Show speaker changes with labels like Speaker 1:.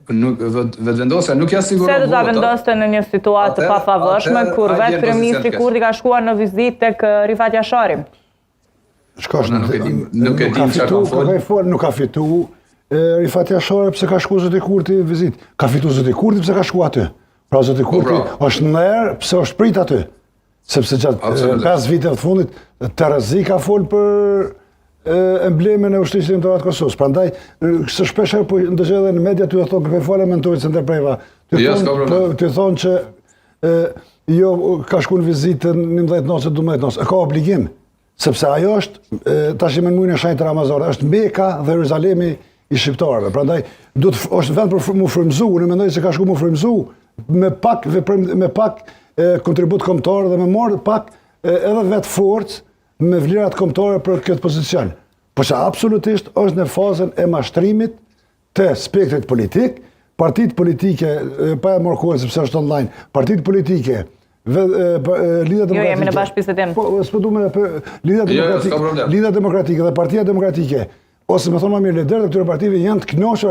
Speaker 1: Vetëvendosja nuk ja siguron
Speaker 2: votat. Se do ta vendoste në një situatë të pafavërshme kur vetë kryeministri Kurti ka shkuar në vizitë tek Rifat Jashari?
Speaker 3: Nuk ka fitu Rifat Jashari pse ka shkuar zoti Kurti në vizitë. Ka fitu zoti Kurti pse ka shkuar aty. Pra zoti Kurti është në erë pse është prit aty. Sepse gjatë 5 viteve të fundit Terezi ka folë për emblemin e ushtrisë kombëtare të Kosovës. Prandaj së shpeshherë po ndëgjoj edhe në media ty thonë kërkoj falë mentorit se ndërpreva. Ty thonë që jo ka shkuar në vizitë 11 ose 12 ose. Ka obligim, sepse ajo është tash në muajin e shenjtë Ramazan, është Meka dhe Jeruzalemi i shqiptarëve. Prandaj është vend për mu frymëzu, unë mendoj se ka shkuar mu frymëzu me pak kontribut kombëtar dhe me marrë pak edhe vetë forcë me vlerat kombëtare për këtë pozicion. Po që absolutisht është në fazën e mashtrimit të spektrit politik, partitë politike, pa e marrë kohën sepse është online, partitë politike, Lidhja Demokratike.
Speaker 2: Jo, jemi në bashkëbisedim.
Speaker 3: Lidhja Demokratike dhe Partia Demokratike, ose me thonë më mirë liderët e këtyre partive janë të kënaqur